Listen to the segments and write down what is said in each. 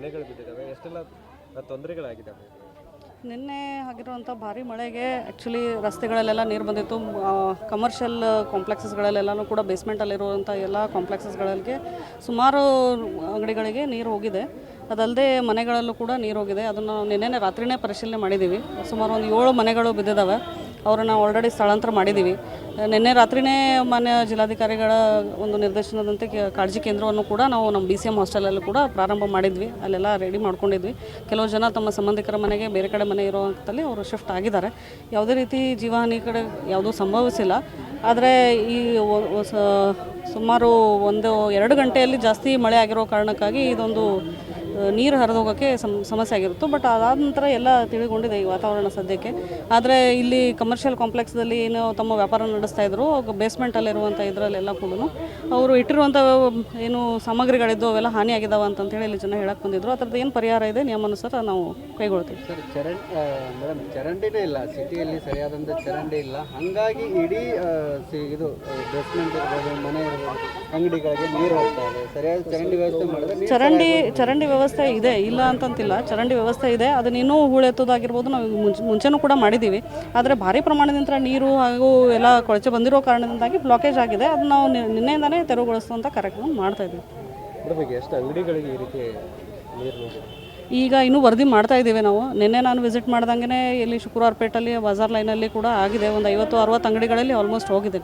ಮನೆಗಳು ಬಿದ್ದಿದ್ದಾವೆ, ಎಷ್ಟೆಲ್ಲ ತೊಂದರೆಗಳಾಗಿದ್ದಾವೆ? ನಿನ್ನೆ ಆಗಿರುವಂಥ ಭಾರಿ ಮಳೆಗೆ ಆ್ಯಕ್ಚುಲಿ ರಸ್ತೆಗಳಲ್ಲೆಲ್ಲ ನೀರು ಬಂದಿತ್ತು. ಕಮರ್ಷಿಯಲ್ ಕಾಂಪ್ಲೆಕ್ಸಸ್ಗಳಲ್ಲೆಲ್ಲನೂ ಕೂಡ ಬೇಸ್ಮೆಂಟಲ್ಲಿರುವಂಥ ಎಲ್ಲ ಕಾಂಪ್ಲೆಕ್ಸಸ್ಗಳಿಗೆ ಸುಮಾರು ಅಂಗಡಿಗಳಿಗೆ ನೀರು ಹೋಗಿದೆ. ಅದಲ್ಲದೆ ಮನೆಗಳಲ್ಲೂ ಕೂಡ ನೀರು ಹೋಗಿದೆ. ಅದನ್ನು ನಿನ್ನೆ ರಾತ್ರಿನೇ ಪರಿಶೀಲನೆ ಮಾಡಿದ್ದೀವಿ. ಸುಮಾರು ಒಂದು 7 ಮನೆಗಳು ಬಿದ್ದಿದ್ದಾವೆ. ಅವರನ್ನು ಆಲ್ರೆಡಿ ಸ್ಥಳಾಂತರ ಮಾಡಿದ್ದೀವಿ. ನಿನ್ನೆ ರಾತ್ರಿನೇ ಮಾನ್ಯ ಜಿಲ್ಲಾಧಿಕಾರಿಗಳ ಒಂದು ನಿರ್ದೇಶನದಂತೆ ಕಾಳಜಿ ಕೇಂದ್ರವನ್ನು ಕೂಡ ನಾವು ನಮ್ಮ BCM ಹಾಸ್ಟೆಲಲ್ಲೂ ಕೂಡ ಪ್ರಾರಂಭ ಮಾಡಿದ್ವಿ. ಅಲ್ಲೆಲ್ಲ ರೆಡಿ ಮಾಡ್ಕೊಂಡಿದ್ವಿ. ಕೆಲವು ಜನ ತಮ್ಮ ಸಂಬಂಧಿಕರ ಮನೆಗೆ ಬೇರೆ ಕಡೆ ಮನೆ ಇರುವಂಥಲ್ಲಿ ಅವರು ಶಿಫ್ಟ್ ಆಗಿದ್ದಾರೆ. ಯಾವುದೇ ರೀತಿ ಜೀವಹಾನಿ ಕಡೆ ಯಾವುದೂ ಸಂಭವಿಸಿಲ್ಲ. ಆದರೆ ಈ ಸುಮಾರು 1-2 ಗಂಟೆಯಲ್ಲಿ ಜಾಸ್ತಿ ಮಳೆ ಆಗಿರೋ ಕಾರಣಕ್ಕಾಗಿ ಇದೊಂದು ನೀರು ಹರಿದೋಗೋಕ್ಕೆ ಸಮಸ್ಯೆ ಆಗಿರುತ್ತೆ. ಬಟ್ ಅದಾದ ನಂತರ ಎಲ್ಲ ತಿಳಿಗೊಂಡಿದೆ ಈ ವಾತಾವರಣ ಸದ್ಯಕ್ಕೆ. ಆದರೆ ಇಲ್ಲಿ ಕಮರ್ಷಿಯಲ್ ಕಾಂಪ್ಲೆಕ್ಸ್ದಲ್ಲಿ ಏನು ತಮ್ಮ ವ್ಯಾಪಾರ ನಡೆಸ್ತಾ ಇದ್ರು, ಬೇಸ್ಮೆಂಟಲ್ಲಿರುವಂಥ ಇದರಲ್ಲೆಲ್ಲ ಕೂಡ ಅವರು ಇಟ್ಟಿರುವಂಥ ಏನು ಸಾಮಗ್ರಿಗಳಿದ್ದು ಅವೆಲ್ಲ ಹಾನಿಯಾಗಿದ್ದಾವೆ ಅಂತಂತೇಳಿ ಇಲ್ಲಿ ಜನ ಹೇಳಕ್ಕೆ ಬಂದಿದ್ರು. ಅದರದ್ದು ಏನು ಪರಿಹಾರ ಇದೆ ನಿಯಮಾನುಸಾರ ನಾವು ಕೈಗೊಳ್ತೀವಿ. ಸರ್, ಮೇಡಮ್ ಚರಂಡಿನೇ ಇಲ್ಲ, ಸಿಟಿಯಲ್ಲಿ ಸರಿಯಾದಂಥ ಚರಂಡಿ ಇಲ್ಲ. ಹಾಗಾಗಿ ಇಡೀ ಇದು ಬೇಸ್ಮೆಂಟ್ ಇರ್ಬೋದು, ಮನೆ ಇರ್ಬೋದು, ಅಂಗಡಿಗಳಿಗೆ ನೀರು ಹೋಗ್ತಾ ಇದೆ. ಸರಿಯಾದ ಚರಂಡಿ ವ್ಯವಸ್ಥೆ ಮಾಡಿದ್ರೆ ಚರಂಡಿ ವ್ಯವಸ್ಥೆ ಇದೆ, ಇಲ್ಲ ಅಂತಂತಿಲ್ಲ. ಚರಂಡಿ ವ್ಯವಸ್ಥೆ ಇದೆ. ಅದನ್ನ ಇನ್ನೂ ಹೂಳೆತ್ತೋದಾಗಿರ್ಬೋದು, ನಾವು ಮುಂಚೆನೂ ಕೂಡ ಮಾಡಿದ್ದೀವಿ. ಆದರೆ ಭಾರಿ ಪ್ರಮಾಣದಿಂದ ನೀರು ಹಾಗೂ ಎಲ್ಲ ಕೊಳಚೆ ಬಂದಿರೋ ಕಾರಣದಿಂದಾಗಿ ಬ್ಲಾಕೇಜ್ ಆಗಿದೆ. ಅದನ್ನ ನಾವು ನಿನ್ನೆಯಿಂದಲೇ ತೆರವುಗೊಳಿಸುವಂಥ ಕಾರ್ಯಕ್ರಮ ಮಾಡ್ತಾ ಇದ್ದೀವಿ. ಎಷ್ಟು ಅಂಗಡಿಗಳಿಗೆ ಈ ರೀತಿ ನೀರು ಈಗ ಇನ್ನೂ ವರದಿ ಮಾಡ್ತಾ ಇದ್ದೀವಿ ನಾವು. ನಿನ್ನೆ ನಾನು ವಿಸಿಟ್ ಮಾಡ್ದಂಗೆ ಇಲ್ಲಿ ಶುಕ್ರವಾರಪೇಟಲ್ಲಿ ಬಜಾರ್ ಲೈನಲ್ಲಿ ಕೂಡ ಆಗಿದೆ. ಒಂದು 50-60 ಅಂಗಡಿಗಳಲ್ಲಿ ಆಲ್ಮೋಸ್ಟ್ ಹೋಗಿದೆ.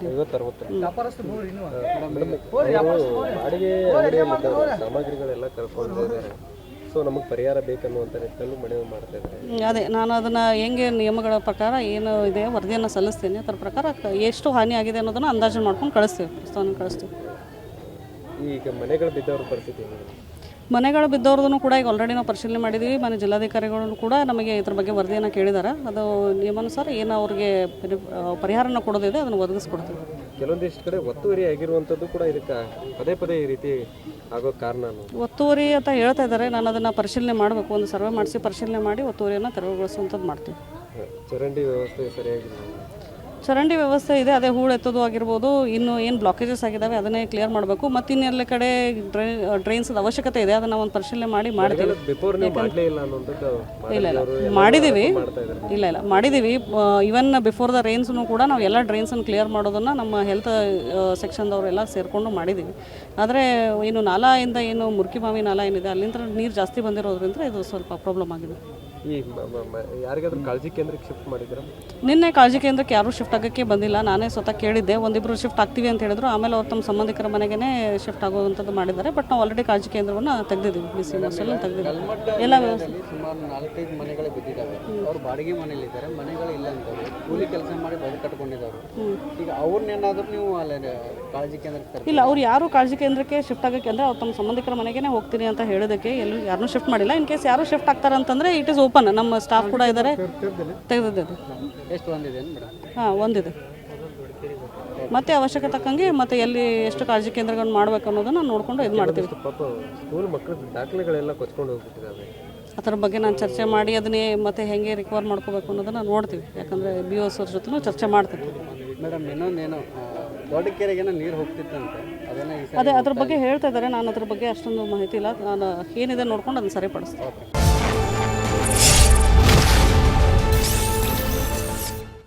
ಸಾಮಗ್ರಿಗಳೆಲ್ಲ ಕಳ್ಕೊಂಡಿದ್ದಾರೆ. ಸೊ ನಮಗೆ ಪರಿಹಾರ ಬೇಕನ್ನುವಂಥ ನಿಟ್ಟಿನಲ್ಲಿ ಮನವಿ ಮಾಡ್ತಾ ಇದ್ದಾರೆ. ಅದೇ ನಾನು ಅದನ್ನು ಹೆಂಗೆ ನಿಯಮಗಳ ಪ್ರಕಾರ ಏನು ಇದೆ ವರದಿಯನ್ನು ಸಲ್ಲಿಸ್ತೀನಿ. ಅದರ ಪ್ರಕಾರ ಎಷ್ಟು ಹಾನಿ ಆಗಿದೆ ಅನ್ನೋದನ್ನು ಅಂದಾಜು ಮಾಡ್ಕೊಂಡು ಕಳಿಸ್ತೀವಿ. ಈಗ ಮನೆಗಳು ಬಿದ್ದವ್ರ ಪರಿಸ್ಥಿತಿ ಮನೆಗಳು ಬಿದ್ದವ್ರದ್ದು ಕೂಡ ಈಗ ಆಲ್ರೆಡಿ ನಾವು ಪರಿಶೀಲನೆ ಮಾಡಿದ್ದೀವಿ. ಮನೆ ಜಿಲ್ಲಾಧಿಕಾರಿಗಳು ಕೂಡ ನಮಗೆ ಇದ್ರ ಬಗ್ಗೆ ವರದಿಯನ್ನು ಕೇಳಿದ್ದಾರೆ. ಅದು ನಿಯಮಾನುಸಾರ ಏನು ಅವ್ರಿಗೆ ಪರಿಹಾರನ ಕೊಡೋದಿದೆ ಅದನ್ನು ಒದಗಿಸ್ಕೊಡ್ತೀವಿ. ಕೆಲವೊಂದಿಷ್ಟು ಕಡೆ ಒತ್ತುವರಿ ಆಗಿರುವಂಥದ್ದು ಕೂಡ ಇದಕ್ಕೆ ಪದೇ ಈ ರೀತಿ ಆಗೋ ಕಾರಣ ಒತ್ತುವರಿ ಅಂತ ಹೇಳ್ತಾ ಇದ್ದಾರೆ. ನಾನು ಅದನ್ನು ಪರಿಶೀಲನೆ ಮಾಡಬೇಕು. ಒಂದು ಸರ್ವೆ ಮಾಡಿಸಿ ಪರಿಶೀಲನೆ ಮಾಡಿ ಒತ್ತುವರಿಯನ್ನು ತೆರವುಗೊಳಿಸುವಂಥದ್ದು ಮಾಡ್ತೀವಿ. ಚರಂಡಿ ವ್ಯವಸ್ಥೆ ಸರಿಯಾಗಿಲ್ಲ. ಚರಂಡಿ ವ್ಯವಸ್ಥೆ ಇದೆ. ಅದೇ ಹೂಳು ಎತ್ತೋದು ಆಗಿರ್ಬೋದು. ಇನ್ನು ಏನು ಬ್ಲಾಕೇಜಸ್ ಆಗಿದ್ದಾವೆ ಅದನ್ನೇ ಕ್ಲಿಯರ್ ಮಾಡಬೇಕು. ಮತ್ತು ಇನ್ನೆಲ್ಲ ಕಡೆ ಡ್ರೈನ್ಸ್ ಅವಶ್ಯಕತೆ ಇದೆ. ಅದನ್ನು ಒಂದು ಪರಿಶೀಲನೆ ಮಾಡ್ತೀವಿ. ಇಲ್ಲ ಮಾಡಿದ್ದೀವಿ. ಈವನ್ ಬಿಫೋರ್ ದ ರೇನ್ಸ್ನು ಕೂಡ ನಾವು ಎಲ್ಲ ಡ್ರೈನ್ಸನ್ನು ಕ್ಲಿಯರ್ ಮಾಡೋದನ್ನು ನಮ್ಮ ಹೆಲ್ತ್ ಸೆಕ್ಷನ್ದವರೆಲ್ಲ ಸೇರಿಕೊಂಡು ಮಾಡಿದ್ದೀವಿ. ಆದರೆ ಏನು ನಾಲೆಯಿಂದ ಏನು ಮುರ್ಕಿಮಾವಿ ನಾಲೆ ಏನಿದೆ ಅಲ್ಲಿಂದ ನೀರು ಜಾಸ್ತಿ ಬಂದಿರೋದ್ರಿಂದ ಇದು ಸ್ವಲ್ಪ ಪ್ರಾಬ್ಲಮ್ ಆಗಿದೆ. ಯಾರಿಗಾದ್ರೂ ಕಾಳಜಿ ಕೇಂದ್ರಕ್ಕೆ ಶಿಫ್ಟ್ ಮಾಡಿದ್ರೆ? ನಿನ್ನೆ ಕಾಳಜಿ ಕೇಂದ್ರಕ್ಕೆ ಯಾರೂ ಶಿಫ್ಟ್ ಆಗೋಕ್ಕೆ ಬಂದಿಲ್ಲ. ನಾನೇ ಸ್ವತಃ ಕೇಳಿದ್ದೆ. ಒಂದಿಬ್ಬರು ಶಿಫ್ಟ್ ಆಗ್ತೀವಿ ಅಂತ ಹೇಳಿದ್ರು. ಆಮೇಲೆ ಅವ್ರು ತಮ್ಮ ಸಂಬಂಧಿಕರ ಮನೆಗೇ ಶಿಫ್ಟ್ ಆಗುವಂಥದ್ದು ಮಾಡಿದ್ದಾರೆ. ಬಟ್ ನಾವು ಆಲ್ರೆಡಿ ಕಾಳಜಿ ಕೇಂದ್ರವನ್ನು ತೆಗೆದಿದ್ದೀವಿ. BCM hostel ತೆಗೆದಿದ್ದೀವಿ. ಎಲ್ಲ ವ್ಯವಸ್ಥೆ ಸುಮಾರು 4-5 ಮನೆಗಳು ಬಿದ್ದಿದ್ದಾವೆ. ಅವ್ರು ಬಾಡಿಗೆ ಮನೆಯಲ್ಲಿದ್ದಾರೆ, ಮನೆಗಳು ಇಲ್ಲ ಅಂತವ್ರು ಕೂಲಿ ಕೆಲಸ ಮಾಡಿ ಬದುಕು ಕಟ್ಕೊಂಡಿದ್ದಾರೆ. ಈಗ ಅವ್ರನ್ನೇನಾದ್ರೂ ನೀವು ಅಲ್ಲಿ ಕಾಳಜಿ ಕೇಂದ್ರಕ್ಕೆ ಇಲ್ಲ, ಅವ್ರು ಯಾರು ಕಾಳಜಿ ಕೇಂದ್ರಕ್ಕೆ ಶಿಫ್ಟ್ ಆಗೋಕ್ಕೆ ಅಂದರೆ ಅವ್ರು ತಮ್ಮ ಸಂಬಂಧಿಕರ ಮನೆಗೇ ಹೋಗ್ತೀನಿ ಅಂತ ಹೇಳೋದಕ್ಕೆ ಯಾರನ್ನೂ ಶಿಫ್ಟ್ ಮಾಡಿಲ್ಲ. ಇನ್ ಕೇಸ್ ಯಾರು ಶಿಫ್ಟ್ ಆಗ್ತಾರೆ ಅಂತಂದರೆ ಇಟ್ ಇಸ್ ಓಪನ್. ನಮ್ಮ ಸ್ಟಾಫ್ ಕೂಡ ಇದ್ದಾರೆ. ತೆಗೆದಿದೆ. ಎಷ್ಟು ಒಂದಿದೆ ಮೇಡಮ್? ಹಾಂ, ಒಂದಿದೆ. ಮತ್ತೆ ಅವಶ್ಯಕತೆ ತಕ್ಕಂಗೆ ಮತ್ತೆ ಎಲ್ಲಿ ಎಷ್ಟು ಕಾಳಜಿ ಕೇಂದ್ರಗಳನ್ನು ಮಾಡಬೇಕು ಅನ್ನೋದನ್ನು ನೋಡಿಕೊಂಡು ಇದು ಮಾಡ್ತೀವಿ. ಸ್ಕೂಲ್ ಮಕ್ಕಳ ದಾಖಲೆಗಳೆಲ್ಲ ಕೊಚ್ಕೊಂಡು ಹೋಗ್ಬಿಟ್ಟಿದ್ದಾವೆ. ಅದರ ಬಗ್ಗೆ ನಾನು ಚರ್ಚೆ ಮಾಡಿ ಅದನ್ನೇ ಮತ್ತೆ ಹೆಂಗೆ ರಿಕವರ್ ಮಾಡ್ಕೋಬೇಕು ಅನ್ನೋದನ್ನು ನೋಡ್ತೀವಿ. ಯಾಕಂದರೆ BOS ಅವ್ರ ಜೊತೆ ಚರ್ಚೆ ಮಾಡ್ತೀವಿ. ಮೇಡಮ್, ಇನ್ನೊಂದೇನೋ ದೊಡ್ಡಕೆರೆಗೇನೋ ನೀರು ಹೋಗ್ತಿತ್ತಂತೆ, ಅದೇ ಅದ್ರ ಬಗ್ಗೆ ಹೇಳ್ತಾ ಇದ್ದಾರೆ. ನಾನು ಅದ್ರ ಬಗ್ಗೆ ಅಷ್ಟೊಂದು ಮಾಹಿತಿ ಇಲ್ಲ. ನಾನು ಏನಿದೆ ನೋಡ್ಕೊಂಡು ಅದನ್ನು ಸರಿಪಡಿಸ್ತೀನಿ.